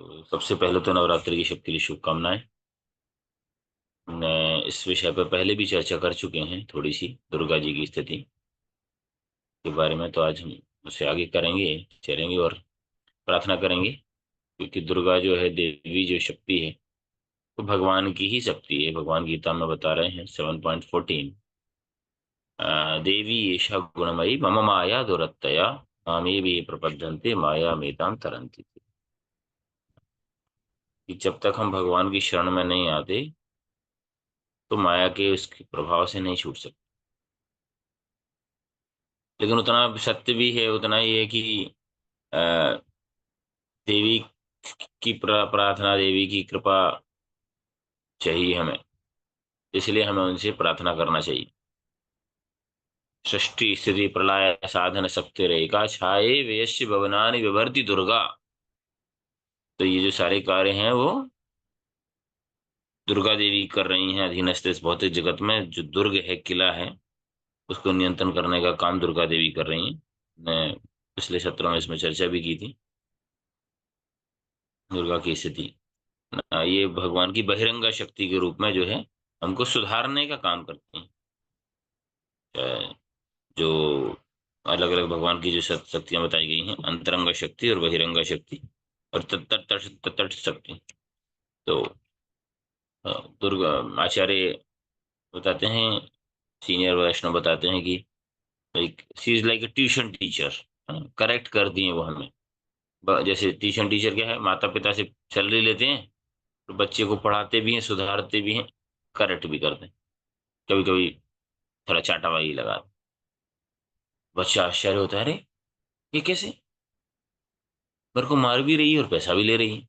तो सबसे पहले तो नवरात्रि की शक्ति की शुभकामनाएं। मैं इस विषय पर पहले भी चर्चा कर चुके हैं, थोड़ी सी दुर्गा जी की स्थिति के बारे में। तो आज हम उसे आगे करेंगे, चलेंगे और प्रार्थना करेंगे, क्योंकि दुर्गा जो है, देवी जो शक्ति है, तो भगवान की ही शक्ति है। भगवान गीता में बता रहे हैं 7.14, देवी एषा गुणमयी मम माया दुरत्यया मामे भी प्रपद्यन्ते माया मेतां तरन्ति। कि जब तक हम भगवान की शरण में नहीं आते तो माया के उसके प्रभाव से नहीं छूट सकते। लेकिन उतना सत्य भी है, उतना ही है कि अ, देवी की प्रार्थना, देवी की कृपा चाहिए हमें, इसलिए हमें उनसे प्रार्थना करना चाहिए। सृष्टि स्थिति प्रलय साधन शक्ति रेखा छाये वेश्य भवनानि विभर्ति दुर्गा। तो ये जो सारे कार्य हैं वो दुर्गा देवी कर रही हैं अधीनस्थ इस भौतिक जगत में। जो दुर्ग है, किला है, उसको नियंत्रण करने का काम दुर्गा देवी कर रही हैं। मैं पिछले सत्रों में इसमें चर्चा भी की थी, दुर्गा की स्थिति। ये भगवान की बहिरंगा शक्ति के रूप में जो है, हमको सुधारने का काम करती हैं। जो अलग अलग भगवान की जो शक्तियां बताई गई हैं, अंतरंग शक्ति और बहिरंगा शक्ति और तत्त शक्ति। तो दुर्गा आचार्य बताते हैं, सीनियर वैष्णव बताते हैं कि like she is like a tuition teacher. Correct कर दिए वो हमें। जैसे ट्यूशन टीचर क्या है, माता पिता से सैलरी लेते हैं, तो बच्चे को पढ़ाते भी हैं, सुधारते भी हैं, करेक्ट भी करते हैं। कभी कभी थोड़ा चाटावाई लगा, बच्चा आश्चर्य होता है, अरे ये कैसे, मेरे को मार भी रही है और पैसा भी ले रही है।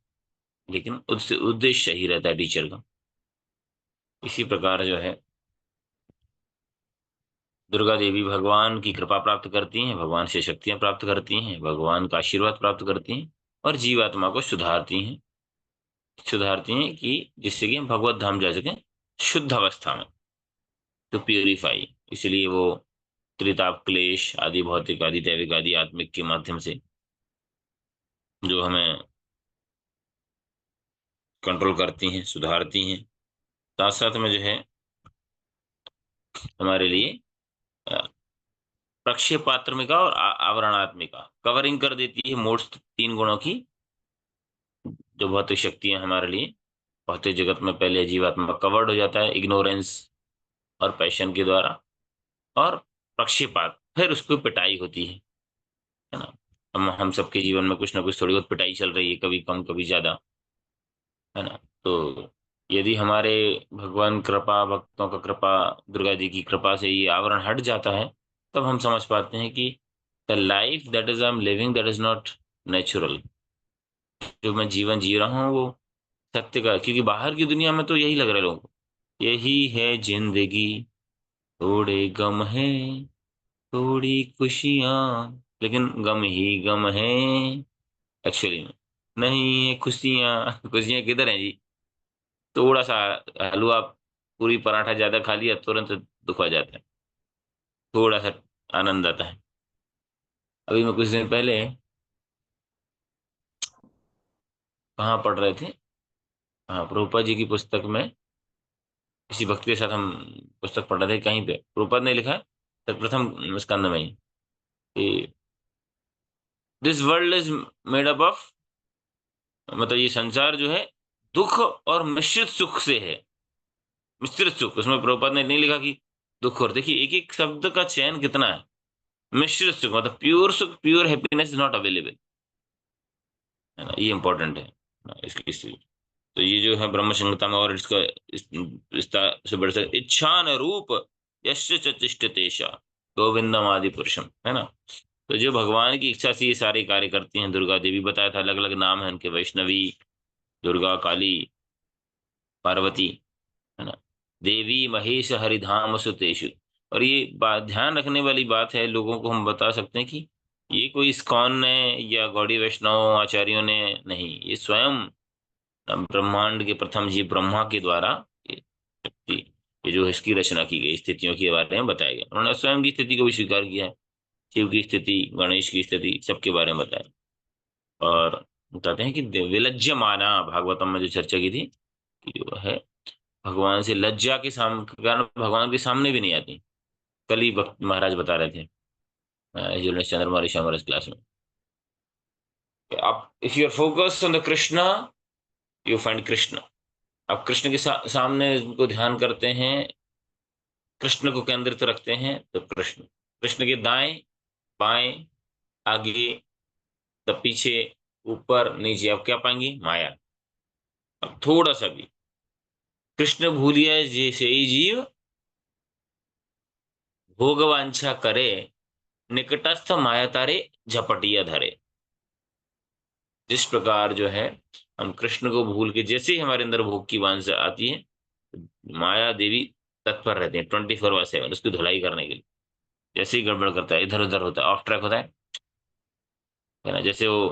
लेकिन उससे उद्देश्य सही रहता है टीचर का। इसी प्रकार जो है, दुर्गा देवी भगवान की कृपा प्राप्त करती हैं, भगवान से शक्तियां प्राप्त करती हैं, भगवान का आशीर्वाद प्राप्त करती हैं और जीवात्मा को सुधारती हैं कि जिससे कि हम भगवत धाम जा सकें शुद्ध अवस्था में, टू प्यूरिफाई। इसलिए वो त्रिताप क्लेश आदि भौतिक आदि दैविक आदि आत्मिक के माध्यम से जो हमें कंट्रोल करती हैं, सुधारती हैं। साथ साथ में जो है, हमारे लिए प्रक्षेपात्मिका और आवरणात्मिका कवरिंग कर देती है मोस्ट तीन गुणों की। जो भौतिक शक्ति है हमारे लिए, भौतिक जगत में पहले जीवात्मा कवर्ड हो जाता है इग्नोरेंस और पैशन के द्वारा, और प्रक्षेपात फिर उसको पिटाई होती है ना। हम सबके जीवन में कुछ ना कुछ थोड़ी बहुत पिटाई चल रही है, कभी कम कभी ज्यादा, है ना। तो यदि हमारे भगवान कृपा, भक्तों का कृपा, दुर्गा जी की कृपा से ये आवरण हट जाता है, तब हम समझ पाते हैं कि the life that is I am living that is not natural. जो मैं जीवन जी रहा हूँ वो सत्य का, क्योंकि बाहर की दुनिया में तो यही लग रहा है लोगों को, यही है जिंदगी, थोड़े गम है, थोड़ी खुशियाँ, लेकिन गम ही गम है एक्चुअली में। नहीं है खुशियाँ, खुशियाँ किधर हैं जी। थोड़ा सा हलवा, पूरी पराठा ज्यादा खा लिया, तुरंत दुख आ जाता है, थोड़ा सा आनंद आता है। अभी मैं कुछ दिन पहले कहाँ पढ़ रहे थे, हाँ, प्रभुपाद जी की पुस्तक में, किसी भक्त के साथ हम पुस्तक पढ़ रहे थे, कहीं पे प्रभुपाद ने लिखा है प्रथम स्कंद में ही कि this world is made up of, मतलब ये संसार जो है दुख और मिश्रित सुख से है। मिश्रित सुख, उसमें प्रभुपाद ने नहीं लिखा कि दुख, और देखिए एक एक शब्द का चयन कितना है। मिश्रित सुख मतलब प्योर सुख, pure happiness is not available, है ना। ये इंपॉर्टेंट है ना, इसकी। तो ये जो है ब्रह्म संहिता में, और इसका विस्तार से बढ़ सकता, इच्छा न रूप यश चतिष्ठतेशा गोविंदम आदि पुरुषम, है ना। तो जो भगवान की इच्छा से ये सारे कार्य करती हैं, दुर्गा देवी बताया था, अलग अलग नाम है उनके, वैष्णवी, दुर्गा, काली, पार्वती, है ना, देवी महेश हरिधाम सुतेषु। और ये बात ध्यान रखने वाली बात है, लोगों को हम बता सकते हैं कि ये कोई इस्कॉन ने या गौड़ी वैष्णव आचार्यों ने नहीं, ये स्वयं ब्रह्मांड के प्रथम जीव ब्रह्मा के द्वारा ये शक्ति, ये जो इसकी रचना की गई स्थितियों के बारे में बताया गया। उन्होंने स्वयं की स्थिति को भी स्वीकार किया है, शिव की स्थिति, गणेश की स्थिति, सबके बारे में बताया। और बताते हैं कि विलज्जमाना, भागवतम में जो चर्चा की थी कि जो है भगवान से लज्जा के कारण भगवान के सामने भी नहीं आती। कल ही भक्त महाराज बता रहे थे चंद्रमा ऋषि हमारे क्लास में। आप if you are focus on the Krishna, you find Krishna. आप कृष्ण के सामने को ध्यान करते हैं, कृष्ण को केंद्रित रखते हैं तो कृष्ण। कृष्ण के दाएं बाएं आगे तब पीछे ऊपर नीचे आप क्या पाएंगे? माया। अब थोड़ा सा भी कृष्ण भूलिया जैसे ही जीव भोग वांछा करे, निकटस्थ माया तारे झपटिया धरे। जिस प्रकार जो है हम कृष्ण को भूल के जैसे ही हमारे अंदर भोग की वांछा आती है, माया देवी तत्पर रहते हैं 24/7 उसकी धुलाई करने के लिए। जैसे ही गड़बड़ करता है, इधर उधर होता है, ऑफ ट्रैक होता है ना। जैसे वो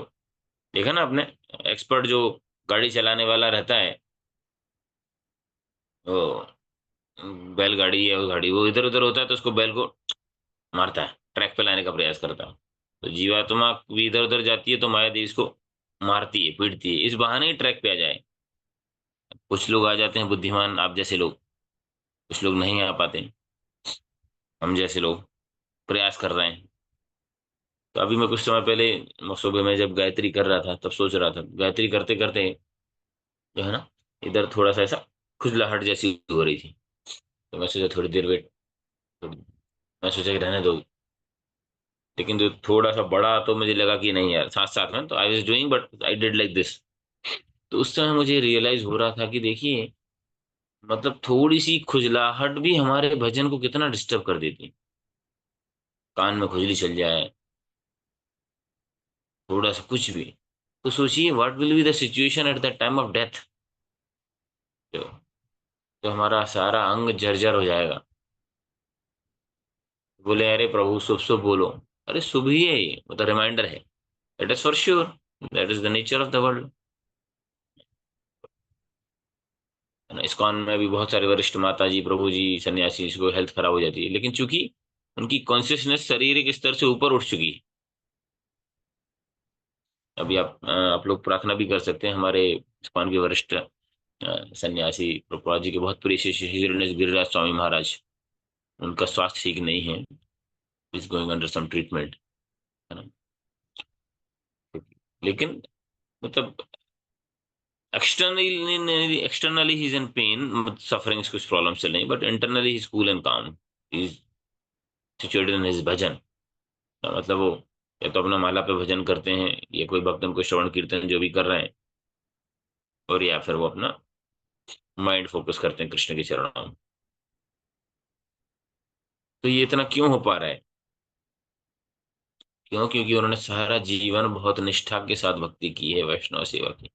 देखा ना आपने, एक्सपर्ट जो गाड़ी चलाने वाला रहता है, वो बैलगाड़ी या वो गाड़ी वो इधर उधर होता है तो उसको बैल को मारता है, ट्रैक पे लाने का प्रयास करता है। तो जीवात्मा भी इधर उधर जाती है तो माया देवी इसको मारती है, पीटती है, इस बहाने ही ट्रैक पे आ जाए। कुछ लोग आ जाते हैं बुद्धिमान, आप जैसे लोग। कुछ लोग नहीं आ पाते, हम जैसे लोग प्रयास कर रहे हैं। तो अभी मैं कुछ समय पहले सुबह में जब गायत्री कर रहा था तब सोच रहा था, गायत्री करते करते जो है ना, इधर थोड़ा सा ऐसा खुजलाहट जैसी हो रही थी। तो मैं सोचा थोड़ी देर वेट, मैं सोचा कि रहने दो। लेकिन जो थोड़ा सा बड़ा तो मुझे लगा कि नहीं यार, साथ साथ में तो I was doing but I did like this. तो उस समय मुझे रियलाइज हो रहा था कि देखिए, मतलब थोड़ी सी खुजलाहट भी हमारे भजन को कितना डिस्टर्ब कर देती है। कान में खुजली चल जाए, थोड़ा सा कुछ भी, तो सोचिए what will be the situation at the time of death. तो, तो हमारा सारा अंग जर्जर हो जाएगा। बोले अरे प्रभु शुभ शुभ बोलो। अरे शुभ ही है ये, मतलब रिमाइंडर है। That is for sure, that is the nature of the world. ISKCON में भी बहुत सारे वरिष्ठ माता जी, प्रभु जी, सन्यासी, इसको हेल्थ खराब हो जाती है, लेकिन चूंकि उनकी कॉन्शियसनेस शारीरिक स्तर से ऊपर उठ चुकी है। अभी आप लोग प्रार्थना भी कर सकते हैं। हमारे इस्कॉन के वरिष्ठ सन्यासी प्रभुपाद जी के बहुत प्रिय शिष्य गिरिराज स्वामी महाराज, उनका स्वास्थ्य ठीक नहीं है, is going under some treatment, है ना। लेकिन मतलब externally he is in pain, suffering, कुछ प्रॉब्लम चल रही, but internally he is cool and calm, is situated in his bhajan. मतलब वो या तो अपना माला पे भजन करते हैं, या कोई भक्त उनको श्रवण कीर्तन जो भी कर रहे हैं, और या फिर वो अपना माइंड फोकस करते हैं कृष्ण के चरणों में। तो ये इतना क्यों हो पा रहा है? क्यों? क्योंकि उन्होंने सारा जीवन बहुत निष्ठा के साथ भक्ति की है, वैष्णव सेवा की।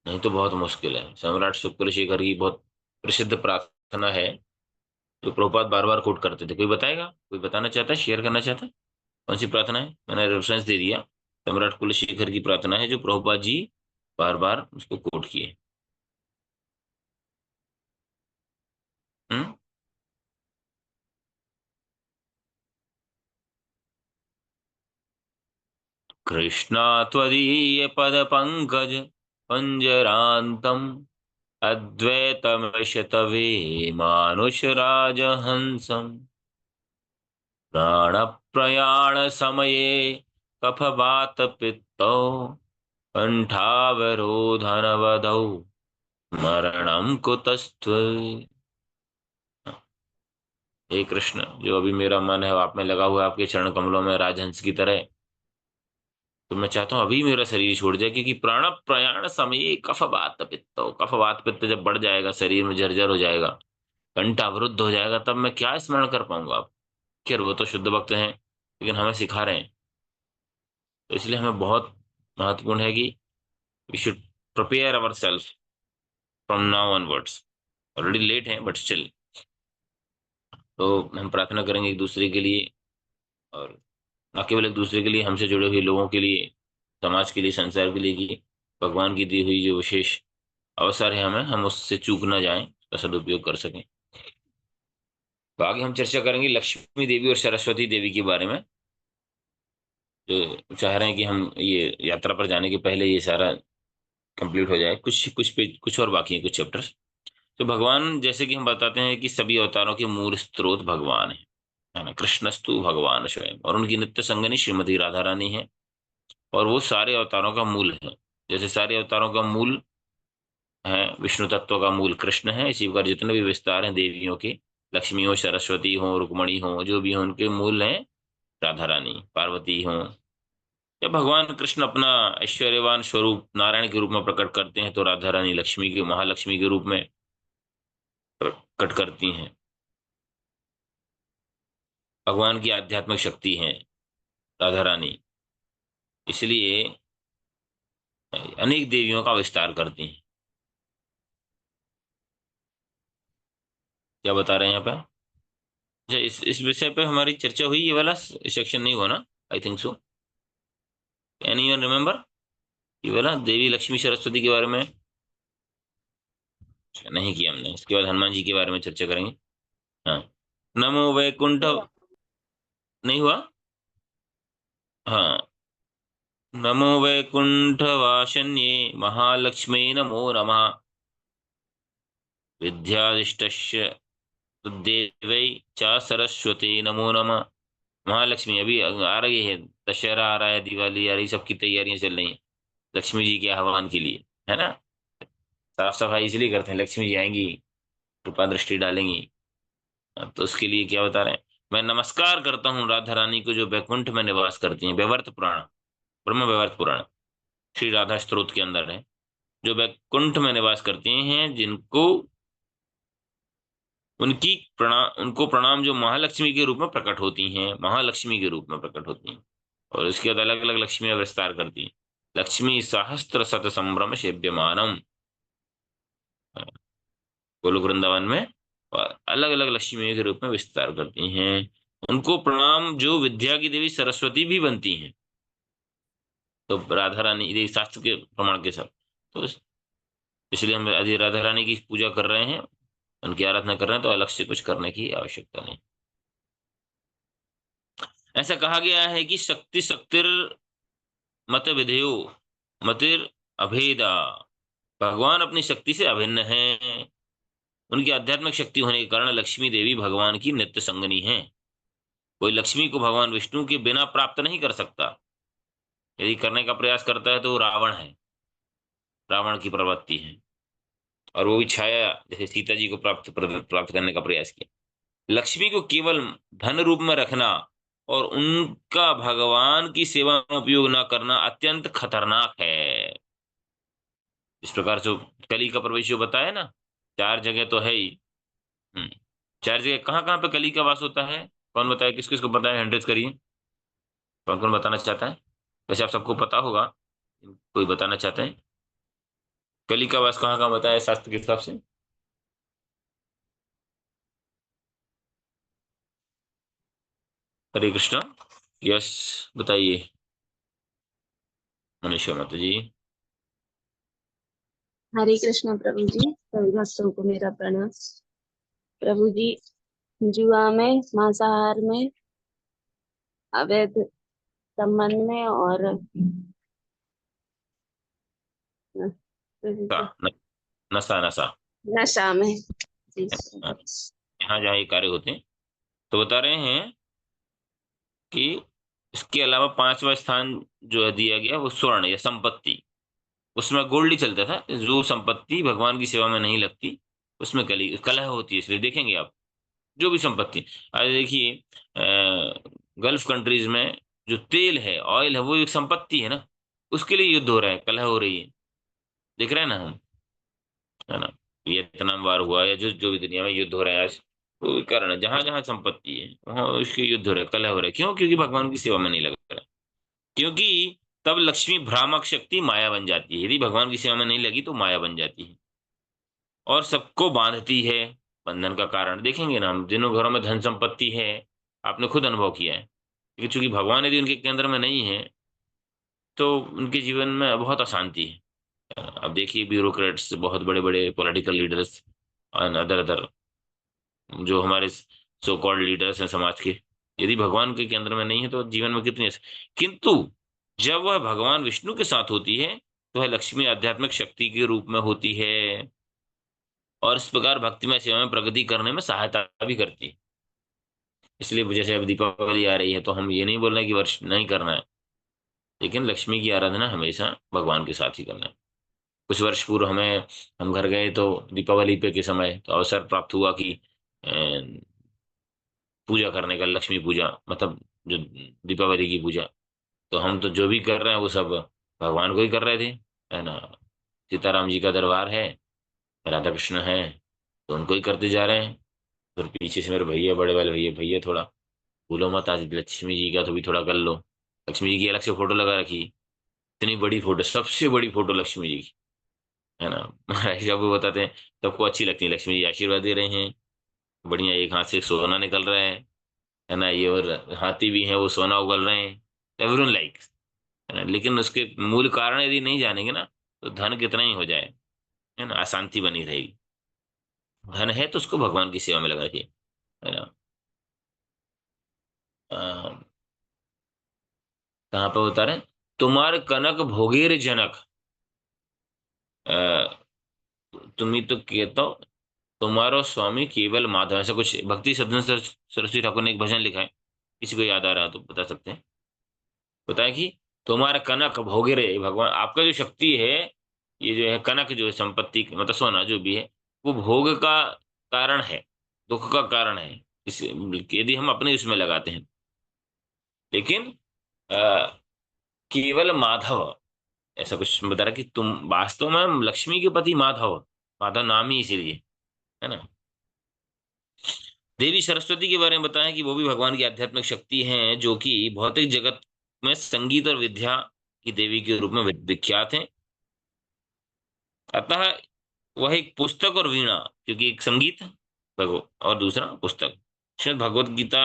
नहीं तो बहुत मुश्किल है। सम्राट शुक्ल शेखर की बहुत प्रसिद्ध प्रार्थना है जो प्रभुपाद बार बार कोट करते थे। कोई बताएगा? कोई बताना चाहता है, शेयर करना चाहता है? कौन सी प्रार्थना है? मैंने रेफरेंस दे दिया। सम्राट कुलशेखर की प्रार्थना है जो प्रभुपाद जी बार बार उसको कोट किए। हम्म। कृष्णा त्वदीय पद पंकज पंजरांतम, अद्वैतमशतवे मानुष राजहंसम, प्राण प्रयाण समये कफवात पित्तौ, कंठावरोधनवधौ मरणम कुतस्त्व। हे कृष्ण, जो अभी मेरा मन है वो आप में लगा हुआ है, आपके चरण कमलों में राजहंस की तरह। तो मैं चाहता हूँ अभी मेरा शरीर छोड़ जाए, क्योंकि प्राण प्रयाण समय कफ वात पित्त, कफ वात पित्त जब बढ़ जाएगा, शरीर में जर्जर हो जाएगा, कंठ अवरुद्ध हो जाएगा, तब मैं क्या स्मरण कर पाऊंगा आप? खैर वो तो शुद्ध भक्त हैं, लेकिन हमें सिखा रहे हैं। तो इसलिए हमें बहुत महत्वपूर्ण है कि we should prepare our self from now onwards. Already late है बट स्टिल। तो हम प्रार्थना करेंगे एक दूसरे के लिए, और न केवल एक दूसरे के लिए, हमसे जुड़े हुए लोगों के लिए, समाज के लिए, संसार के लिए, कि भगवान की दी हुई जो विशेष अवसर है हमें, हम उससे चूक ना जाएं, उसका सदुपयोग कर सकें। तो आगे हम चर्चा करेंगे लक्ष्मी देवी और सरस्वती देवी के बारे में। जो चाह रहे हैं कि हम ये यात्रा पर जाने के पहले ये सारा कंप्लीट हो जाए। कुछ कुछ पेज कुछ और बाकी है, कुछ चैप्टर्स। तो भगवान, जैसे कि हम बताते हैं कि सभी अवतारों के मूल स्रोत भगवान है ना, कृष्णस्तु भगवान स्वयं, और उनकी नित्य संगनी श्रीमती राधा रानी है। और वो सारे अवतारों का मूल है। जैसे सारे अवतारों का मूल है, विष्णु तत्व का मूल कृष्ण है, इसी प्रकार जितने भी विस्तार हैं देवियों के, लक्ष्मी हो, सरस्वती हो, रुक्मणी हो, जो भी हो, उनके मूल हैं राधा रानी, पार्वती हो। जब भगवान कृष्ण अपना ऐश्वर्यवान स्वरूप नारायण के रूप में प्रकट करते हैं, तो राधा रानी लक्ष्मी के, महालक्ष्मी के रूप में प्रकट करती हैं। भगवान की आध्यात्मिक शक्ति है राधा रानी, इसलिए अनेक देवियों का विस्तार करती हैं। क्या बता रहे हैं यहाँ पे? अच्छा, इस विषय पे हमारी चर्चा हुई, ये वाला सेक्शन नहीं हुआ ना? I think so. Any one remember? ये वाला देवी लक्ष्मी सरस्वती के बारे में नहीं किया हमने। इसके बाद हनुमान जी के बारे में चर्चा करेंगे। हाँ। नमो वैकुंठ। नहीं हुआ? हाँ। नमो वैकुंठ वासन्ये महालक्ष्मी नमो नमः। विद्यादिष्टस्य देवै च सरस्वती नमो नमः। महालक्ष्मी अभी आ रही है, दशहरा आ रहा है, दिवाली आ रही, सबकी तैयारियां चल रही हैं लक्ष्मी जी के आह्वान के लिए, है ना। साफ सफाई इसलिए करते हैं, लक्ष्मी जी आएंगी, कृपा दृष्टि डालेंगी। तो उसके लिए क्या बता रहे हैं? मैं नमस्कार करता हूँ राधा रानी को, जो बैकुंठ में निवास करती हैं। व्यवर्त पुराण, ब्रह्म व्यवर्त पुराण श्री राधा स्तोत्र के अंदर है। जो बैकुंठ में निवास करती हैं, जिनको उनको प्रणाम, जो महालक्ष्मी के रूप में प्रकट होती हैं, महालक्ष्मी के रूप में प्रकट होती हैं। और उसके बाद अलग अलग लक्ष्मियां विस्तार करती हैं। लक्ष्मी सहस्त्र शत संभ्रम सेव्यमानम, गोलोक वृंदावन में। और अलग अलग लक्ष्मियों के रूप में विस्तार करती हैं। उनको प्रणाम, जो विद्या की देवी सरस्वती भी बनती हैं। तो राधा रानी, ये शास्त्र के प्रमाण के साथ, तो इसलिए हम यदि राधा रानी की पूजा कर रहे हैं, उनकी आराधना कर रहे हैं, तो अलग से कुछ करने की आवश्यकता नहीं। ऐसा कहा गया है कि शक्ति शक्तिर मत विधेयो मतिर अभेदा। भगवान अपनी शक्ति से अभिन्न हैं। उनकी आध्यात्मिक शक्ति होने के कारण लक्ष्मी देवी भगवान की नित्य संगनी है। कोई लक्ष्मी को भगवान विष्णु के बिना प्राप्त नहीं कर सकता। यदि करने का प्रयास करता है तो वो रावण है, रावण की प्रवृत्ति है। और वो भी छाया, जैसे सीता जी को प्राप्त करने का प्रयास किया। लक्ष्मी को केवल धन रूप में रखना और उनका भगवान की सेवा में उपयोग न करना अत्यंत खतरनाक है। इस प्रकार से कली का प्रवेश जो बताया ना, चार जगह तो है ही। हम्म। चार जगह कहाँ कहाँ पे कली का वास होता है? कौन बताए, किस किस को पता है? हैंड रेज करिए। कौन कौन बताना चाहता है? वैसे आप सबको पता होगा, कोई बताना चाहते हैं? कली का वास कहाँ कहाँ बताया है शास्त्र के हिसाब से? हरे कृष्णा। यस, बताइए। मनीषा माता जी। हरे कृष्ण प्रभु जी, सभी भक्तों को मेरा प्रणाम। प्रभु जी, जुआ में, मांसाहार में, अवैध संबंध में और प्रभु सा, जी, न, नशा नशा। नशा में। जी हाँ, प्रभु। यहाँ जहाँ ये कार्य होते हैं, तो बता रहे हैं कि इसके अलावा पांचवा स्थान जो है दिया गया, वो स्वर्ण या संपत्ति। उसमें गोल्ड ही चलता था। जो संपत्ति भगवान की सेवा में नहीं लगती, उसमें कली कलह होती है। इसलिए देखेंगे आप, जो भी संपत्ति, आज देखिए, गल्फ कंट्रीज में जो तेल है, ऑयल है, वो एक संपत्ति है ना। उसके लिए युद्ध हो रहा है, कलह हो रही है। देख रहे हैं ना हम, है ना। वियतनाम वार हुआ, या जो जो भी दुनिया में युद्ध हो रहे हैं आज, वो कारण है। जहां जहां संपत्ति है वहां उसके युद्ध हो रहे हैं, कलह हो रहा है। क्यों? क्योंकि भगवान की सेवा में नहीं लग रहा है। क्योंकि तब लक्ष्मी भ्रामक शक्ति माया बन जाती है। यदि भगवान की सेवा में नहीं लगी तो माया बन जाती है और सबको बांधती है। बंधन का कारण देखेंगे ना हम, जिन घरों में धन संपत्ति है, आपने खुद अनुभव किया है। क्योंकि चूंकि भगवान यदि उनके केंद्र में नहीं है, तो उनके जीवन में बहुत अशांति है। अब देखिए, ब्यूरोक्रेट्स, बहुत बड़े बड़े पॉलिटिकल लीडर्स और अदर अदर जो हमारे सो कॉल्ड लीडर्स हैं समाज के, यदि भगवान के केंद्र में नहीं है तो जीवन में कितनी किंतु जब वह भगवान विष्णु के साथ होती है तो वह लक्ष्मी आध्यात्मिक शक्ति के रूप में होती है और इस प्रकार भक्तिमय सेवा में प्रगति करने में सहायता भी करती है। इसलिए जैसे अब दीपावली आ रही है तो हम ये नहीं बोल रहे कि वर्ष नहीं करना है, लेकिन लक्ष्मी की आराधना हमेशा भगवान के साथ ही करना है। कुछ वर्ष पूर्व हम घर गए तो दीपावली पे के समय तो अवसर प्राप्त हुआ कि पूजा करने का, लक्ष्मी पूजा मतलब जो दीपावली की पूजा। तो हम तो जो भी कर रहे हैं वो सब भगवान को ही कर रहे थे, है ना। सीताराम जी का दरबार है, राधा कृष्ण है, तो उनको ही करते जा रहे हैं। फिर पीछे से मेरे भैया, बड़े वाले भैया, भैया थोड़ा भूलो मत, आज लक्ष्मी जी का तो भी थोड़ा कर लो। लक्ष्मी जी की अलग से फोटो लगा रखी, इतनी बड़ी फोटो, सबसे बड़ी फोटो लक्ष्मी जी की, है ना। जब वो बताते हैं सबको अच्छी लगती है, लक्ष्मी जी आशीर्वाद दे रहे हैं, बढ़िया, एक हाथ से सोना निकल रहा है ना, ये और हाथी भी हैं वो सोना उगल रहे हैं, एवरीवन लाइक, है ना। लेकिन उसके मूल कारण यदि नहीं जानेंगे ना तो धन कितना ही हो जाए, है ना, अशांति बनी रहेगी। धन है तो उसको भगवान की सेवा में लगाइए, है ना। अ, कहाँ पे बता रहे हैं? तुम्हार कनक भोगेर जनक, अ, तुम्ही तो कहता, तुम्हारो स्वामी केवल माधव, ऐसा कुछ भक्ति सदन सरस्वती ठाकुर ने एक भजन लिखा है, किसी को याद आ रहा है तो बता सकते हैं। बताएं कि तुम्हारा कनक भोगे रे भगवान, आपका जो शक्ति है, ये जो है कनक, जो है संपत्ति मतलब सोना जो भी है, वो भोग का कारण है, दुख का कारण है, इस यदि हम अपने उसमें लगाते हैं। लेकिन अ, केवल माधव, ऐसा कुछ बता रहा कि तुम वास्तव में लक्ष्मी के पति माधव, माधव नाम ही इसीलिए, है ना। देवी सरस्वती के बारे में बताएं कि वो भी भगवान की आध्यात्मिक शक्ति हैं, जो कि भौतिक जगत में संगीत और विद्या की देवी के रूप में विख्यात हैं। अतः वह एक पुस्तक और वीणा, क्योंकि एक संगीत भगव और दूसरा पुस्तक। श्रीमद् भगवत गीता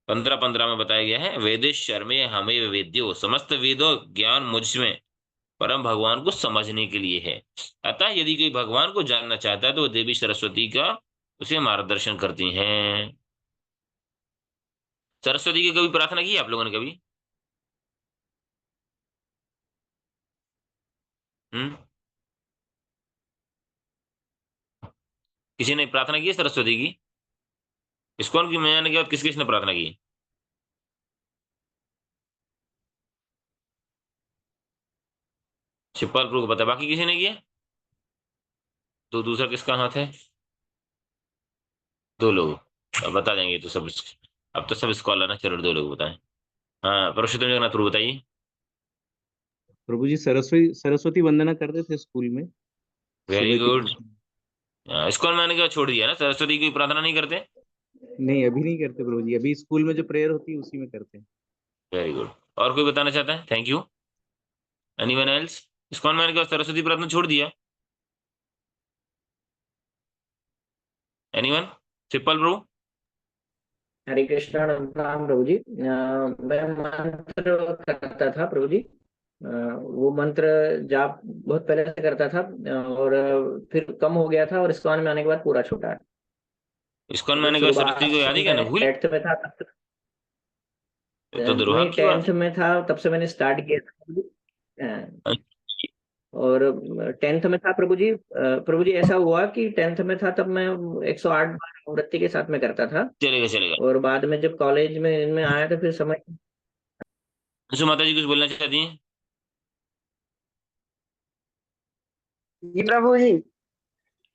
15:15 में बताया गया है, वेदेश शर्मे हमें वेद्यो, समस्त वेदों ज्ञान मुझमें परम भगवान को समझने के लिए है। अतः यदि कोई भगवान को जानना चाहता है तो वो देवी सरस्वती का उसे मार्गदर्शन करती हैं। सरस्वती की कभी प्रार्थना की है आप लोगों ने कभी? हम्म, किसी ने प्रार्थना की है सरस्वती की? इस्कॉन की मैंने के बाद किस किसने प्रार्थना की? शिवपाल प्रभु को पता है, बाकी किसी ने किया? तो दूसरा किसका हाथ है? दो लोग, अब बता देंगे तो सब। अब तो सब स्कॉलर ना, चलो दो लोग बताएं। हाँ, परशुत्तम जगन्नाथ प्रभु बताइए। प्रभु जी सरस्वती सरस्वती वंदना करते थे स्कूल में वेरी सुबह की गुड। टाइम। इस्कॉन मैंने क्या छोड़ दिया ना, सरस्वती की प्रार्थना नहीं करते? नहीं, अभी नहीं करते प्रभु जी, अभी स्कूल में जो प्रेयर होती है उसी में करते हैं। Very good. और कोई बताना चाहता है? Thank you. Anyone else? ISKCON मैंने क्या सरस्वती प्रार्थना छोड़ दिया? Anyone? Simple bro? Hare Krishna Ram Prabhu ji. मैं मंत्र करता था प्रभु जी। वो मंत्र जाप बहुत पहले से करता था, और फिर कम हो गया था, और इस्कॉन में आने के बाद पूरा छूटा है। इस्कॉन जब मैंने क्या सरस्वती को शुरुआत याद ही क्या, में ना भूल? 8th में था तब से। ये तो नहीं, दुर्भाग्य की बात 10th में था तब से मैंने स्टार्ट किया था प्रभु जी। है। और 10th में था प्रभु जी। प्रभु जी ऐसा हुआ कि 10th में था तब मैं 108 बार वृत्ति के साथ में करता था। चलेगा चलेगा। और बाद में जब कॉलेज में इनमें आया तो फिर समझ। अंशु माता जी कुछ बोलना चाहती हैं? जी प्रभु जी,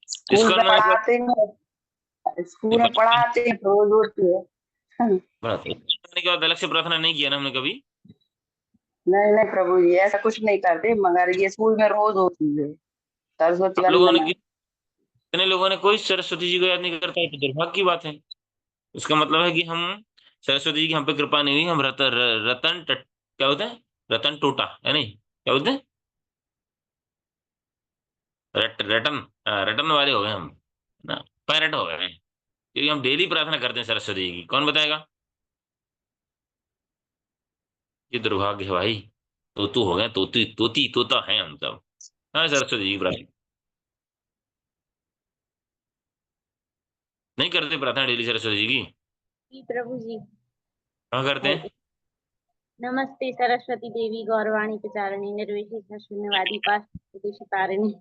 स्कूल इस्कॉन में मैंने क्या, पढ़ाते हैं, स्कूल में नहीं, पढ़ाते हैं तो रोज होती है। बढ़ाते हैं। मैंने क्या अलग से प्रार्थना नहीं किया ना हमने कभी। नहीं नहीं प्रभु जी, ऐसा कुछ नहीं करते, मगर ये स्कूल में रोज होती है सरस्वती आप लोगों ने, वंदना। कितने लोगों ने कोई सरस्वती जी को याद नहीं करता है, तो दुर्भाग्य की बात है। इसका मतलब है कि हम, सरस्वती जी की हम पे कृपा नहीं हुई, हम रतन क्या होता है, रतन टोटा है नहीं, क्या बोलते हैं, रटन, रटन वाले हो गए हम, ना, पैरट हो गए हैं, क्योंकि हम डेली प्रार्थना करते हैं सरस्वती जी की। कौन बताएगा? ये दुर्भाग्य है भाई। तोतू हो गए, तोती तोती तोता है हम सब। हाँ, सरस्वती जी की प्रार्थना नहीं करते, प्रार्थना डेली सरस्वती जी की। जी प्रभु जी। कहाँ करते हैं? नमस्ते सरस्वती देवी गौरवाणी प्रचारिणी निर्विशेष शून्यवादी पाश तारिणी।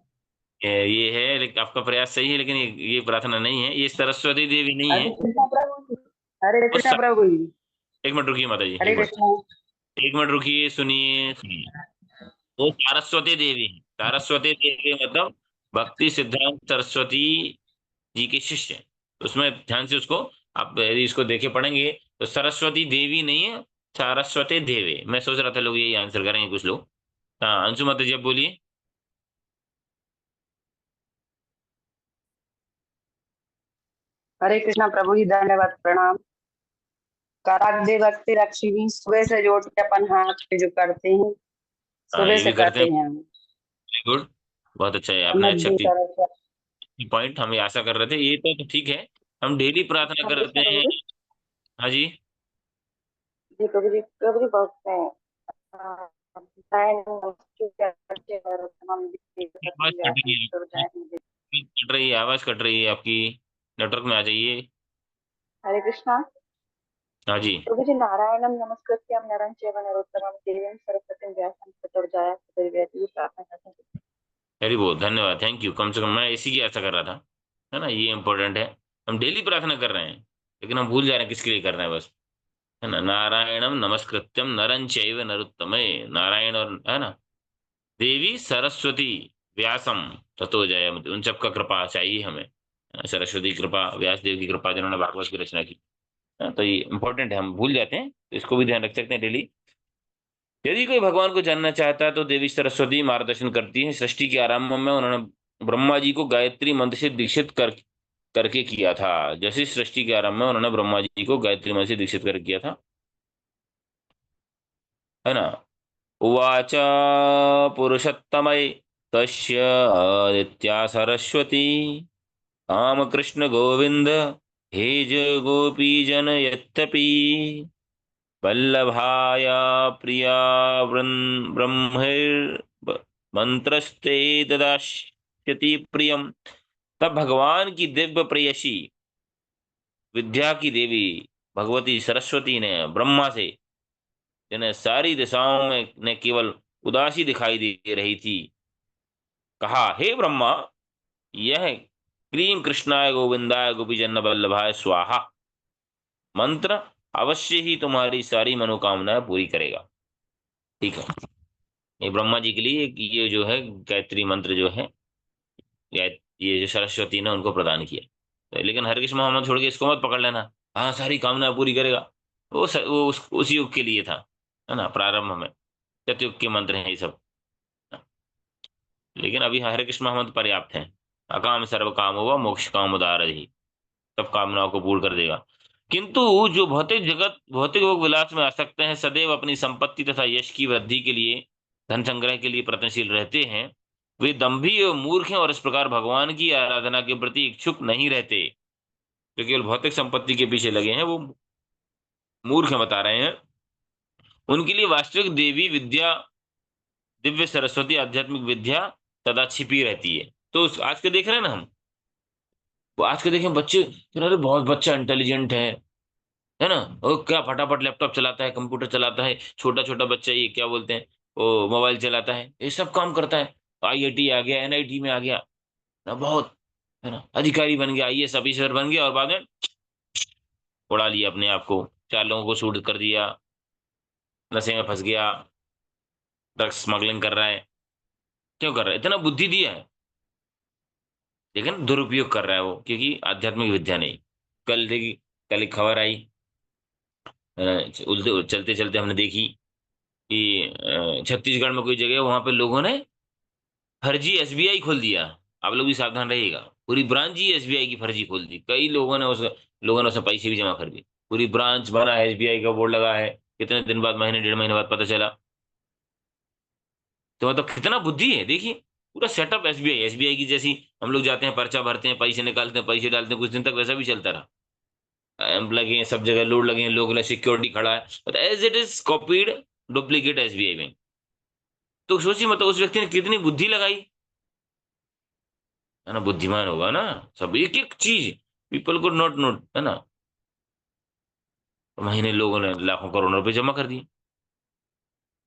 ये है, लेकिन आपका प्रयास सही है, लेकिन ये प्रार्थना नहीं है, ये सरस्वती देवी नहीं है। हरे कृष्णा प्रभु जी। हरे उस कृष्णा प्रभु जी। एक मिनट रुकिए माता जी, हरे कृष्णा। एक मिनट रुकिए, सुनिए सुनिए। वो सारस्वती देवी है। सारस्वती देवी मतलब भक्ति सिद्धांत सरस्वती जी के शिष्य। उसमें ध्यान से उसको, आप यदि इसको देखे पढ़ेंगे तो सरस्वती देवी नहीं है, सारस्वती देवी। मैं सोच रहा था लोग यही आंसर करेंगे कुछ लोग। हाँ अंशु माता जी अब बोलिए। हरे कृष्णा प्रभु जी, धन्यवाद, प्रणाम। कराग्दे भक्ति रक्षिणी, सुबह से जोड़ के अपन हाथ पे जो करते हैं, हाँ सुबह ये से भी करते करते हैं। हैं हम। वेरी गुड, बहुत अच्छा है, आपने अच्छा नमस्ते सरस्वती। पॉइंट हम ये आशा कर रहे थे। ये तो ठीक है, हम डेली प्रार्थना हरे करते कृष्णा प्रभु हैं। जी। हाँ जी। जी प्रभु जी, प्रभु जी बहुत हैं। नारायण नमस्ते करते हैं और तमाम देवी आवाज सती कट व्यास रही तो है, जाएंगे। कट रही है, आवाज कट रही है आपकी। नेटवर्क में आ जाइए। हरे कृष्णा हाँ जी। प्रभु जी, नारायणम नमस्कृत्यं नरं चैव नरोत्तमं देवीं सरस्वतीं व्यासं ततो जयति, ये प्रार्थना करते हैं। वेरी गुड, धन्यवाद, थैंक यू। कम से कम मैं इसी की आशा कर रहा था, है ना, ये इंपॉर्टेंट है। हम डेली प्रार्थना कर रहे हैं, लेकिन हम भूल जा रहे हैं किसके लिए कर रहे हैं बस, है ना। नारायणम नमस्कृत्यम नरं चैव नरोत्तमे, नारायण और, है ना, देवी सरस्वती व्यासम ततो जयति, उन सबका कृपा चाहिए हमें। सरस्वती की कृपा, व्यास देव की कृपा, जिन्होंने भागवत की रचना की। तो ये इंपॉर्टेंट है, हम भूल जाते हैं, तो इसको भी ध्यान रख सकते हैं डेली। यदि कोई भगवान को जानना चाहता है तो देवी सरस्वती मार्गदर्शन करती है। सृष्टि के आरंभ में उन्होंने ब्रह्मा जी को गायत्री मंत्र से दीक्षित करके किया था। जैसे सृष्टि के आरंभ में उन्होंने ब्रह्मा जी को गायत्री मंत्र से दीक्षित कर किया था, है ना। उवाच पुरुषोत्तमय तस्य आदित्या सरस्वती, राम कृष्ण गोविंद हे जय गोपी जन यत्यपि, वल्लभाय प्रिया ब्रह्मैर् मंत्रस्ते ददास्यति प्रियम। तब भगवान की दिव्य प्रेयसी, विद्या की देवी भगवती सरस्वती ने ब्रह्मा से, जिन्हें सारी दिशाओं में ने केवल उदासी दिखाई दे रही थी, कहा, हे ब्रह्मा, यह क्रीम कृष्णाय गोविंदाय गोपीजन वल्लभाय स्वाहा मंत्र अवश्य ही तुम्हारी सारी मनोकामनाएं पूरी करेगा। ठीक है, ये ब्रह्मा जी के लिए ये जो है गायत्री मंत्र जो है, ये जो सरस्वती ने उनको प्रदान किया। तो लेकिन हरकृष्ण मोहम्मद छोड़ के इसको मत पकड़ लेना, हाँ सारी कामना पूरी करेगा। वो उस युग के लिए था, है ना, प्रारंभ में। सतयुग के मंत्र हैं ये सब। लेकिन अभी हरे कृष्ण मोहम्मद पर्याप्त हैं। अकाम सर्व काम हुआ मोक्ष काम उदार ही, सब कामनाओं को पूर्ण कर देगा। किंतु जो भौतिक भोग विलास में आसक्त हैं, सदैव अपनी संपत्ति तथा यश की वृद्धि के लिए, धन संग्रह के लिए प्रयत्नशील रहते हैं, वे दंभी और मूर्ख हैं और इस प्रकार भगवान की आराधना के प्रति इच्छुक नहीं रहते। जो केवल भौतिक संपत्ति के पीछे लगे हैं वो मूर्ख हैं, बता रहे हैं। उनके लिए वास्तविक देवी विद्या, दिव्य सरस्वती आध्यात्मिक विद्या सदा छिपी रहती है। तो आज के देख रहे हैं ना हम, वो आज के देखें बच्चे, अरे बहुत बच्चा इंटेलिजेंट है ना, वो क्या फटाफट लैपटॉप चलाता है, कंप्यूटर चलाता है, छोटा छोटा बच्चा, ये क्या बोलते हैं, वो मोबाइल चलाता है, ये सब काम करता है। आईआईटी आ गया, एनआईटी में आ गया ना, बहुत, है ना, अधिकारी बन गया, आईएएस ऑफिसर बन गया, और बाद में उड़ा लिया अपने आप को, चार लोगों को शूट कर दिया, नशे में फंस गया, ड्रग्स स्मगलिंग कर रहा है। क्यों कर रहा है? इतना बुद्धि दिया है, लेकिन दुरुपयोग कर रहा है वो, क्योंकि आध्यात्मिक विद्या नहीं। कल देखी, कल एक खबर आई, उल्टे चलते चलते हमने देखी कि छत्तीसगढ़ में कोई जगह है, वहां पे लोगों ने फर्जी एसबीआई खोल दिया। आप लोग भी सावधान रहिएगा, पूरी ब्रांच ही एसबीआई की फर्जी खोल दी। कई लोगों ने उसमें पैसे भी जमा कर दिए। पूरी ब्रांच बना है, एसबीआई का बोर्ड लगा है, कितने दिन बाद, महीने डेढ़ महीने बाद पता चला। तो मतलब कितना बुद्धि है देखिए, पूरा सेटअप एसबीआई, एसबीआई की जैसी हम लोग जाते हैं, पर्चा भरते हैं, पैसे निकालते हैं, पैसे डालते हैं, कुछ दिन तक वैसा भी चलता रहा। लगे हैं सब जगह, लोड लगे हैं, लोग, सिक्योरिटी खड़ा है, but as it is copied duplicate SBI bank. तो सोचिए, मतलब उस व्यक्ति ने कितनी बुद्धि लगाई, है ना, बुद्धिमान होगा ना। सब एक एक चीज पीपल को नोट नोट, है ना। तो महीने लोगों ने लाखों करोड़ों रुपए जमा कर दिए,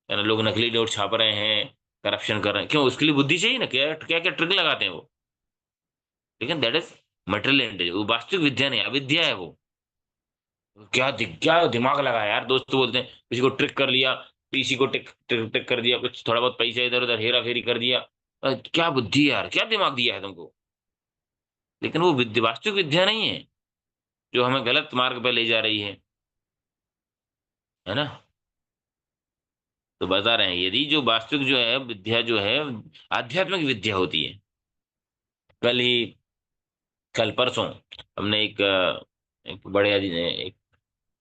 है ना। लोग नकली नोट छाप रहे हैं, करप्शन कर रहे हैं, क्यों? उसके लिए बुद्धि चाहिए ना, क्या क्या क्या ट्रिक लगाते हैं वो। लेकिन दैट इज मटेरियल इंटेलिजेंस, वो वास्तविक विद्या नहीं, अविद्या है वो। क्या दिमाग लगा यार, दोस्त बोलते हैं किसी को ट्रिक कर लिया, पीसी को टिक टिक टिक कर दिया, कुछ थोड़ा बहुत पैसा इधर उधर हेरा फेरी कर दिया। क्या बुद्धि है यार, क्या दिमाग दिया है तुमको। लेकिन वो विद्या वास्तविक विद्या नहीं है, जो हमें गलत मार्ग पर ले जा रही है ना। तो बता रहे हैं, यदि जो वास्तविक जो है विद्या जो है आध्यात्मिक विद्या होती है। कल ही कल परसों हमने एक बड़े एक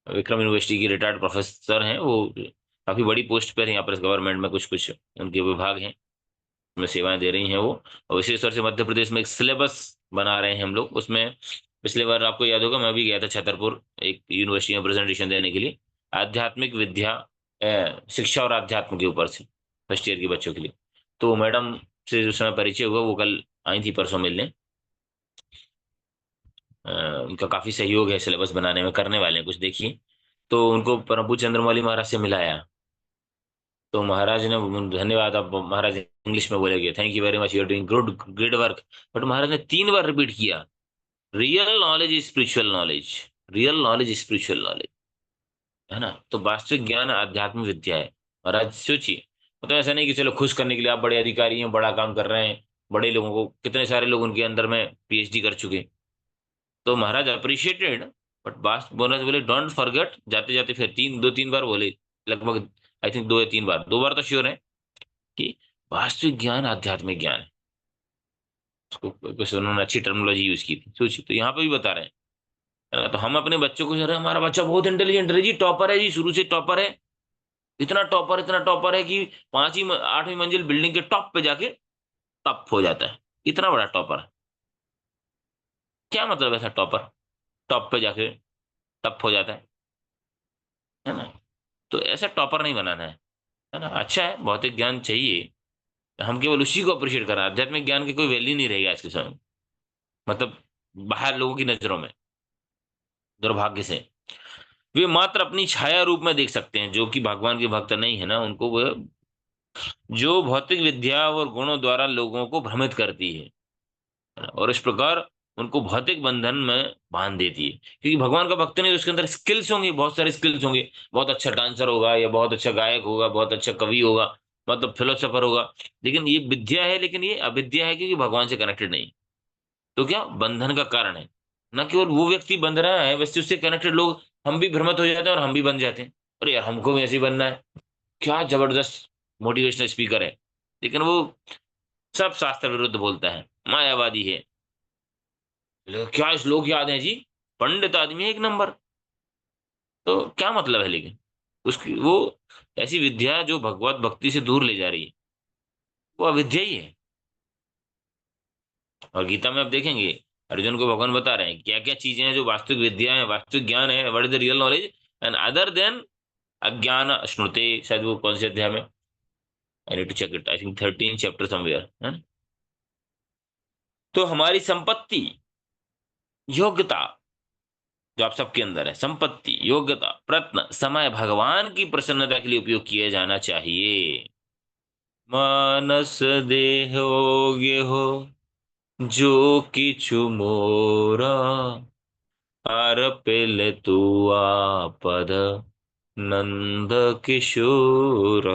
विक्रम यूनिवर्सिटी की रिटायर्ड प्रोफेसर हैं, वो काफी बड़ी पोस्ट पर है यहाँ पर गवर्नमेंट में, कुछ कुछ उनके विभाग हैं, में सेवाएं दे रही हैं वो। और विशेष तौर से मध्य प्रदेश में एक सिलेबस बना रहे हैं हम लोग उसमें। पिछले बार आपको याद होगा, मैं भी गया था छतरपुर एक यूनिवर्सिटी में प्रेजेंटेशन देने के लिए, आध्यात्मिक विद्या, शिक्षा और अध्यात्म के ऊपर से, फर्स्ट ईयर के बच्चों के लिए। तो मैडम से जो समय परिचय हुआ, वो कल आई थी परसों मिलने। अ, उनका काफी सहयोग है सिलेबस बनाने में, करने वाले हैं कुछ, देखिए। तो उनको प्रभु चंद्रमौली महाराज से मिलाया, तो महाराज ने, धन्यवाद, आप महाराज इंग्लिश में बोले गए, thank you very much, you are doing good great work. But Maharaj ने 3 बार रिपीट किया, real knowledge is spiritual knowledge, real knowledge is spiritual knowledge, है ना। तो वास्तविक ज्ञान आध्यात्मिक विद्या है। महाराज सोचिए, मतलब ऐसा नहीं कि चलो खुश करने के लिए आप बड़े अधिकारी हैं, बड़ा काम कर रहे हैं, बड़े लोगों को, कितने सारे लोग उनके अंदर में पीएचडी कर चुके, तो महाराज अप्रिशिएटेड। बट बात बोले बोले डोंट फॉरगेट, जाते जाते फिर 2-3 बार बोले, लगभग आई थिंक 2 या 3 बार, 2 बार तो श्योर है, कि वास्तविक ज्ञान आध्यात्मिक ज्ञान है। उसको कुछ उन्होंने अच्छी टर्मिनोलॉजी यूज की थी, सोचिए। तो यहाँ पे भी बता रहे हैं, है ना? तो हम अपने बच्चों को, अरे हमारा बच्चा बहुत इंटेलिजेंट है जी, टॉपर है जी, शुरू से टॉपर है, इतना टॉपर है कि 8वीं मंजिल बिल्डिंग के टॉप पे जाके टॉप हो जाता है, इतना बड़ा टॉपर। क्या मतलब ऐसा टॉपर, टॉप पे जाके टप हो जाता है ना। तो ऐसा टॉपर नहीं बनाना है ना। अच्छा है, भौतिक ज्ञान चाहिए, हम केवल उसी को अप्रिशिएट कर रहे हैं, आध्यात्मिक ज्ञान की कोई वैल्यू नहीं रहेगी आज के समय में। मतलब बाहर लोगों की नजरों में, दुर्भाग्य से, वे मात्र अपनी छाया रूप में देख सकते हैं, जो कि भगवान के भक्त नहीं है ना, उनको वह जो भौतिक विद्या और गुणों द्वारा लोगों को भ्रमित करती है ना, और इस प्रकार उनको भौतिक बंधन में बांध देती है। क्योंकि भगवान का भक्त नहीं तो उसके अंदर स्किल्स होंगी, बहुत सारे स्किल्स होंगे, बहुत अच्छा डांसर होगा, या बहुत अच्छा गायक होगा, बहुत अच्छा कवि होगा, मतलब फिलोसोफर होगा, लेकिन ये विद्या है, लेकिन ये अविद्या है, क्योंकि भगवान से कनेक्टेड नहीं। तो क्या बंधन का कारण है, ना केवल वो व्यक्ति बंध रहा है, वैसे उससे कनेक्टेड लोग, हम भी भ्रमित हो जाते हैं और हम भी बन जाते हैं, अरे यार हमको भी ऐसे ही बनना है। क्या जबरदस्त मोटिवेशनल स्पीकर है, लेकिन वो सब शास्त्र विरुद्ध बोलता है, मायावादी है। क्या श्लोक याद है जी, पंडित आदमी है एक नंबर। तो क्या मतलब है, लेकिन उसकी वो ऐसी विद्या जो भगवत भक्ति से दूर ले जा रही है, वो अविद्या ही है। और गीता में आप देखेंगे, अर्जुन को भगवान बता रहे हैं क्या क्या चीजें हैं जो वास्तविक विद्या है, वास्तविक ज्ञान है, what is the real knowledge, and other than अज्ञान स्मृति, शायद वो कौन से अध्याय में, I need to check it, I think 13 chapter somewhere है। तो हमारी संपत्ति, योग्यता, जो आप सबके अंदर है, संपत्ति, योग्यता, प्रयत्न, समय भगवान की प्रसन्नता के लिए उपयोग किया जाना चाहिए। मानस देह हो जो किछु मोरा, आरपेले तू आपद नंद किशोर,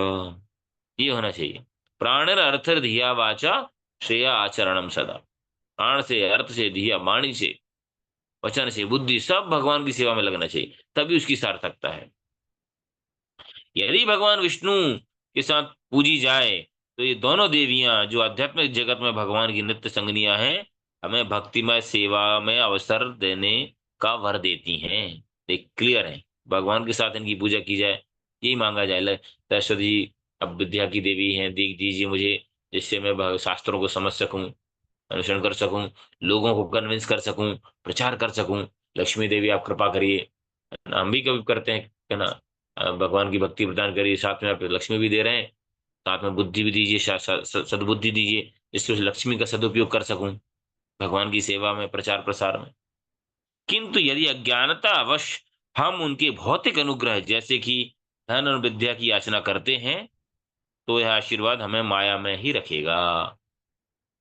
ये होना चाहिए। प्राणर अर्थ धिया वाचा श्रेया आचरणम सदा, प्राण से, अर्थ से, धिया वाणी से, वचन से, बुद्धि, सब भगवान की सेवा में लगना चाहिए, तभी उसकी सार्थकता है। यदि भगवान विष्णु के साथ पूजी जाए, तो ये दोनों देवियां जो आध्यात्मिक जगत में भगवान की नित्य संगनियां हैं, हमें भक्तिमय सेवा में अवसर देने का वर देती हैं। एक क्लियर है, भगवान के साथ इनकी पूजा की जाए, यही मांगा जाए, सरस्वती जी अब विद्या की देवी हैं, दीख दीजिए मुझे, जिससे मैं शास्त्रों को समझ सकूं, अनुसरण कर सकूं, लोगों को कन्विंस कर सकूं, प्रचार कर सकूं। लक्ष्मी देवी आप कृपा करिए, हम भी कभी करते हैं, है ना। भगवान की भक्ति प्रदान करिए, साथ में आप लक्ष्मी भी दे रहे हैं, साथ में बुद्धि भी दीजिए, सद्बुद्धि दीजिए, जिससे उस लक्ष्मी का सदुपयोग कर सकूं भगवान की सेवा में, प्रचार प्रसार में। किंतु यदि अज्ञानता अवश्य हम उनके भौतिक अनुग्रह जैसे कि धन और विद्या की याचना करते हैं, तो यह आशीर्वाद हमें माया में ही रखेगा।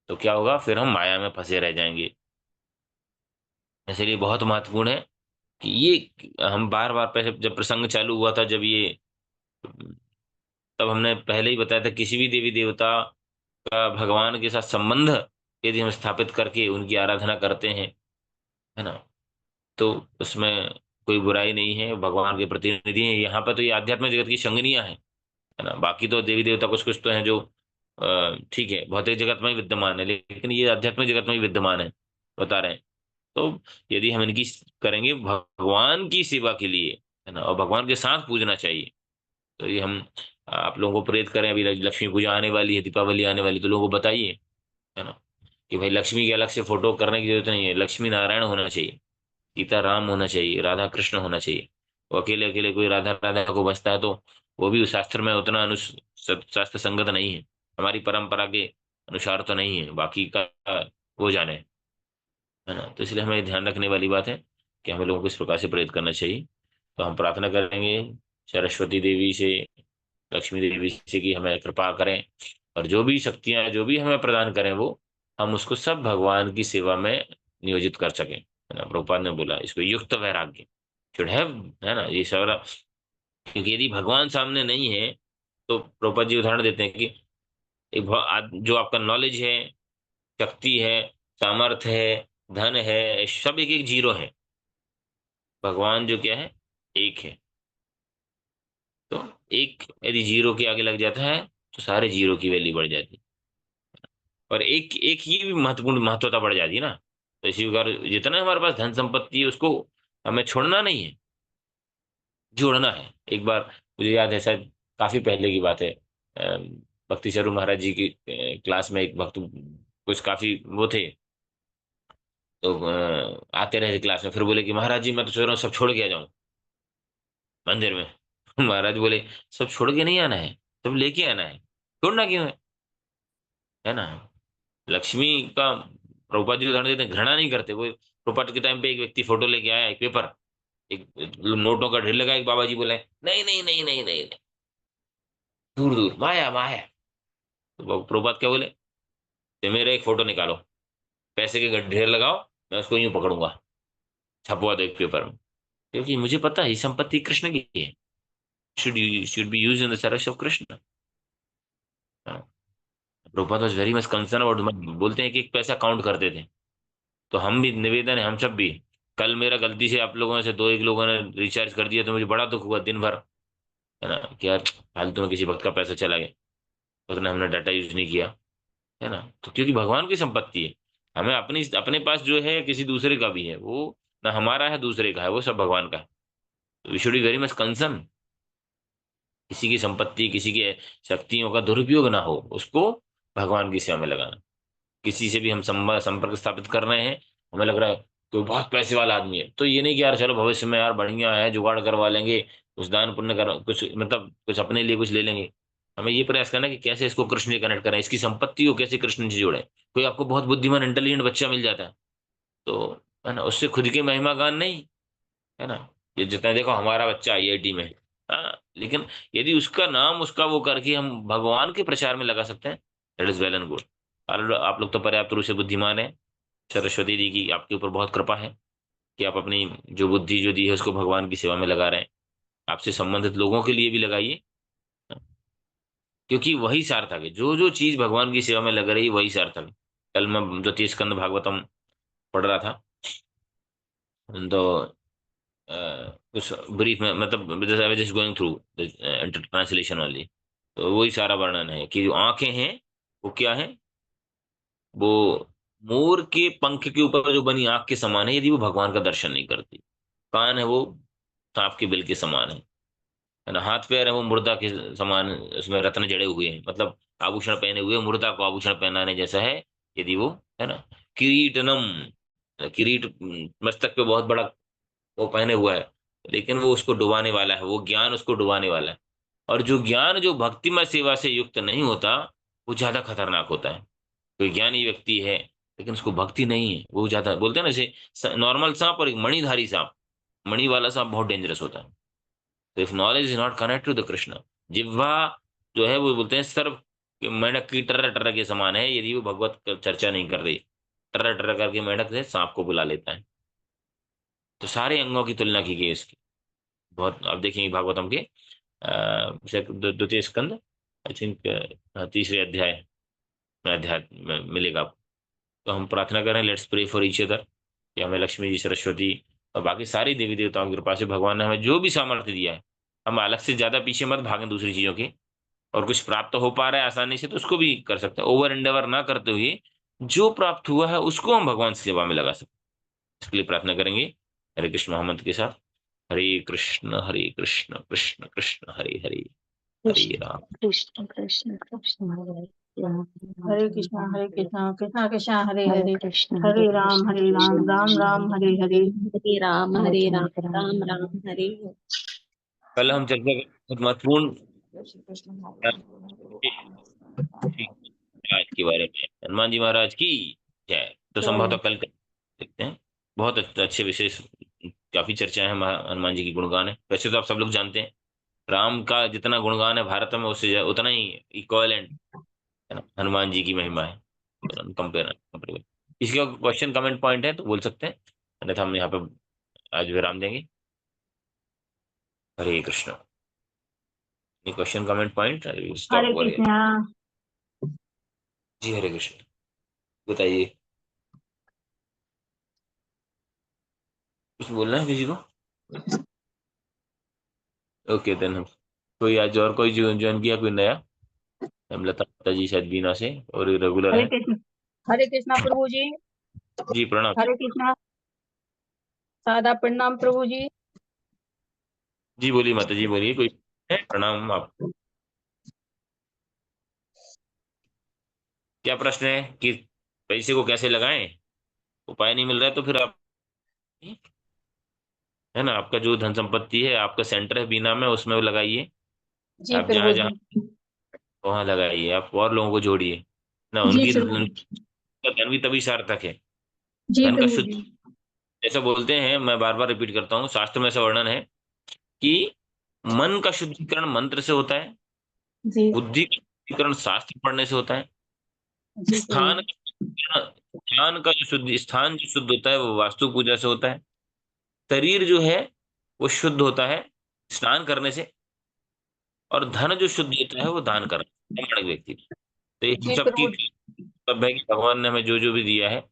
तो क्या होगा, फिर हम माया में फंसे रह जाएंगे। इसलिए बहुत महत्वपूर्ण है कि ये हम बार बार, पहले जब प्रसंग चालू हुआ था, जब ये, तब हमने पहले ही बताया था, किसी भी देवी देवता का भगवान के साथ संबंध यदि हम स्थापित करके उनकी आराधना करते हैं, है ना, तो उसमें कोई बुराई नहीं है, भगवान के प्रतिनिधि हैं। यहाँ पर तो ये आध्यात्मिक जगत की संगनियां हैं, है ना। बाकी तो देवी देवता कुछ कुछ तो हैं जो ठीक है, भौतिक जगत में ही विद्यमान है, लेकिन ये आध्यात्मिक जगत में ही विद्यमान है, बता रहे हैं। तो यदि हम इनकी करेंगे भगवान की सेवा के लिए, है ना, और भगवान के साथ पूजना चाहिए, तो ये हम आप लोगों को प्रेरित करें। अभी लक्ष्मी पूजा आने वाली है, दीपावली आने वाली, तो लोगों को बताइए, है ना, कि भाई लक्ष्मी की अलग से फोटो करने की जरूरत नहीं है, लक्ष्मी नारायण होना चाहिए, सीता राम होना चाहिए, राधा कृष्ण होना चाहिए। वो अकेले अकेले कोई राधा राधा को बसता है तो वो भी उस शास्त्र में उतना शास्त्र संगत नहीं है, हमारी परंपरा के अनुसार तो नहीं है, बाकी का वो जाने, है ना। तो इसलिए हमें ध्यान रखने वाली बात है कि हमें लोगों को इस प्रकार से प्रेरित करना चाहिए। तो हम प्रार्थना करेंगे सरस्वती देवी से, लक्ष्मी देवी से कि हमें कृपा करें, और जो भी शक्तियां, जो भी हमें प्रदान करें, वो हम उसको सब भगवान की सेवा में नियोजित कर सकें, है ना। प्रभुपाद ने बोला इसको युक्त वैराग्य शुड हैव, है ना, ये सारा। क्योंकि यदि भगवान सामने नहीं है, तो प्रभुपाद जी उदाहरण देते हैं कि जो आपका नॉलेज है, शक्ति है, सामर्थ है, धन है, सब एक एक जीरो है। भगवान जो क्या है, एक है। तो एक यदि जीरो के आगे लग जाता है, तो सारे जीरो की वैल्यू बढ़ जाती है, और एक एक ही भी महत्वपूर्ण महत्वता बढ़ जाती है ना। तो इसी प्रकार जितना हमारे पास धन संपत्ति है, उसको हमें छोड़ना नहीं है, जोड़ना है। एक बार मुझे याद है, शायद काफी पहले की बात है, भक्ति स्वरूप महाराज जी की क्लास में एक भक्त कुछ काफी वो थे, तो आते रहे क्लास में, फिर बोले कि महाराज जी मैं तो सोच रहा हूँ सब छोड़ के आ जाऊं मंदिर में। महाराज बोले सब छोड़ के नहीं आना है, सब लेके आना है, छोड़ना क्यों है ना। लक्ष्मी का प्रभुपाद जी उदाहरण देते हैं, घृणा नहीं करते वो। प्रभुपाद के टाइम पे एक व्यक्ति फोटो लेके आया, एक पेपर, एक नोटों का ढेर लगा, एक बाबा जी बोले नहीं नहीं नहीं नहीं नहीं नहीं, दूर दूर, माया माया। तो प्रभुपाद क्या बोले, "ते मेरा एक फोटो निकालो, पैसे के ढेर लगाओ, मैं उसको यूं पकड़ूंगा, छपवा दो एक पेपर में, क्योंकि मुझे पता है ये संपत्ति कृष्ण की है, should be use in the service of Krishna. Prabhupada was very much concern about, बोलते हैं कि एक पैसा काउंट करते थे। तो हम भी, निवेदन है हम सब भी, कल मेरा गलती से आप लोगों में से दो एक लोगों ने रिचार्ज कर दिया, तो मुझे बड़ा दुख हुआ दिन भर, है ना, कि यार फालतू में किसी भक्त का पैसा चला गया, उसने हमने डाटा यूज नहीं किया, है ना। तो क्योंकि भगवान की संपत्ति है, हमें अपनी अपने पास जो है किसी दूसरे का भी है, वो ना हमारा है दूसरे का है, वो सब भगवान का है। तो we should be very much concern, किसी की संपत्ति, किसी के शक्तियों का दुरुपयोग ना हो, उसको भगवान की सेवा में लगाना। किसी से भी हम संपर्क स्थापित कर रहे हैं, हमें लग रहा है कोई बहुत पैसे वाला आदमी है, तो ये नहीं कि यार चलो भविष्य में यार बढ़िया है, जुगाड़ करवा लेंगे, कुछ दान पुण्य कर, कुछ मतलब कुछ अपने लिए कुछ ले लेंगे। हमें ये प्रयास करना है कि कैसे इसको कृष्ण से कनेक्ट करें, इसकी संपत्ति को कैसे कृष्ण से जोड़ें। कोई आपको बहुत बुद्धिमान इंटेलिजेंट बच्चा मिल जाता है, तो, है ना, उससे खुद की महिमा गान नहीं, है ना। ये जितना देखो हमारा बच्चा आईआईटी में, हाँ, लेकिन यदि उसका नाम उसका वो करके हम भगवान के प्रचार में लगा सकते हैं, that is well and good. और आप लोग तो पर्याप्त रूप से बुद्धिमान है, सरस्वती जी की आपके ऊपर बहुत कृपा है कि आप अपनी जो बुद्धि जो दी है उसको भगवान की सेवा में लगा रहे हैं। आपसे संबंधित लोगों के लिए भी लगाइए, क्योंकि वही सार्थक है, जो जो चीज भगवान की सेवा में लग रही है वही सार्थक है। कल मैं द्वितीय स्कंद भागवतम पढ़ रहा था, तो अ, कुछ ब्रीफ में, मतलब जैसे I was just going through translation only, तो वही सारा वर्णन है कि जो आंखें हैं वो क्या है, वो मोर के पंख के ऊपर जो बनी आंख के समान है, यदि वो भगवान का दर्शन नहीं करती। कान है वो सांप के बिल के समान है ना। हाथ पैर है वो मुर्दा के समान, उसमें रत्न जड़े हुए हैं, मतलब आभूषण पहने हुए, मुर्दा को आभूषण पहनाने जैसा है यदि वो, है ना। किरीटनम, किरीट मस्तक पे बहुत बड़ा वो पहने हुआ है, लेकिन वो उसको डुबाने वाला है, वो ज्ञान उसको डुबाने वाला है। और जो ज्ञान जो भक्तिमय सेवा से युक्त नहीं होता, वो ज्यादा खतरनाक होता है। कोई ज्ञानी व्यक्ति है लेकिन उसको भक्ति नहीं है, वो ज्यादा, बोलते हैं ना, जैसे नॉर्मल सांप और एक मणिधारी सांप, मणि वाला सांप बहुत डेंजरस होता है। तो if knowledge is not connect to the Krishna, जिह्वा जो है वो बोलते हैं सर्व मेंढक की टर्र टर्र के समान है, यदि वो भगवत चर्चा नहीं कर रही, टर्र टर्र करके मेंढक से सांप को बुला लेता है। तो सारे अंगों की तुलना की गई इसकी। बहुत अब देखेंगे भागवतम के द्वितीय स्कंद, आई थिंक तीसरे अध्याय में मिलेगा आपको। तो हम प्रार्थना करें, let's pray for each other, कि हमें लक्ष्मी जी, सरस्वती और बाकी सारी देवी देवताओं की कृपा से भगवान ने हमें जो भी सामर्थ्य दिया है, हम अलग से ज्यादा पीछे मत भागें दूसरी चीजों के। और कुछ प्राप्त हो पा रहा है आसानी से तो उसको भी कर सकते हैं, ओवर एंडेवर ना करते हुए जो प्राप्त हुआ है उसको हम भगवान की सेवा में लगा सकते हैं। इसके लिए प्रार्थना करेंगे हरे कृष्ण मोहम्मद के साथ। हरे कृष्ण कृष्ण कृष्ण हरे हरे, हरे राम। कृष्ण कृष्ण कृष्ण हरे राम, हरे कृष्णा कृष्णा कृष्णा हरे हरे हरे, कृष्ण हरे राम राम राम हरे हरे। हरे राम राम राम हरे हरे। कल हम चर्चा करें बहुत महत्वपूर्ण आज के बारे में, हनुमान जी महाराज की जय। तो संभवतः कल कर सकते हैं। बहुत अच्छे विशेष काफी चर्चा है, हनुमान जी की गुणगान है। वैसे तो आप सब लोग जानते हैं राम का जितना गुणगान है भारत में, उससे उतना ही इक्वलेंट है ना हनुमान जी की महिमा है। कंपेयर, इसका क्वेश्चन कमेंट पॉइंट है तो बोल सकते हैं, अन्यथा हम यहाँ पे आज विराम देंगे। Hare Krishna. Question comment point stop here over here. Krishna. जी हरे कृष्ण, बताइए, कुछ बोलना है किसी को? ओके देन हम कोई आज और कोई ज्वाइन किया, कोई नया? हेमलता माता जी शायद बीना से और रेगुलर है। हरे कृष्णा प्रभु जी। जी प्रणाम। हरे कृष्णा, सादा प्रणाम प्रभु जी। जी बोलिए माता जी, बोलिए, कोई है? प्रणाम आप। क्या प्रश्न है कि पैसे को कैसे लगाएं, उपाय नहीं मिल रहा है तो फिर आप, है ना, आपका जो धन संपत्ति है, आपका सेंटर है बीना में, उसमें वो लगाइए। जी आप जहाँ प्रभु जहाँ जी। वहां लगाइए, आप और लोगों को जोड़िए ना, जी उनकी प्रभु। उनका धन भी तभी सार्थक है। जी धन का प्रभु शुद्ध, जी। ऐसा बोलते हैं, मैं बार बार रिपीट करता हूँ, शास्त्र में ऐसा वर्णन है कि मन का शुद्धिकरण मंत्र से होता है, जी बुद्धि का शुद्धिकरण शास्त्र पढ़ने से होता है, जी प्रभु स्थान स्थान का जो शुद्ध, स्थान जो शुद्ध होता है वो वास्तु पूजा से होता है, शरीर जो है वो शुद्ध होता है स्नान करने से, और धन जो शुद्ध होता है वो दान करने से, प्रामाणिक व्यक्ति। तो ये हम जी सब की प्रभु सब है कि भगवान ने हमें जो जो भी दिया है,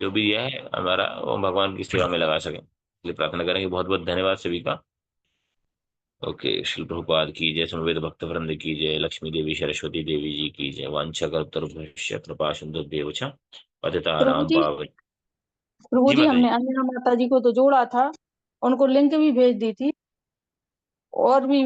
जो भी दिया है हमारा, वो भगवान की सेवा में लगा सके, इसलिए प्रार्थना करेंगे। बहुत बहुत धन्यवाद सभी का। ओके, श्री प्रभुपाद की जय, समवेत भक्त वृंद की जय, लक्ष्मी देवी सरस्वती देवी जी की जय, वांछा कल्पतरुभ्यश्च कृपा सिंधु देवच प्रभु पतितानां जी। पावन। प्रभु जी जी माता जी। हमने अंजना माता जी को तो जोड़ा था, उनको लिंक भी भेज दी थी, और भी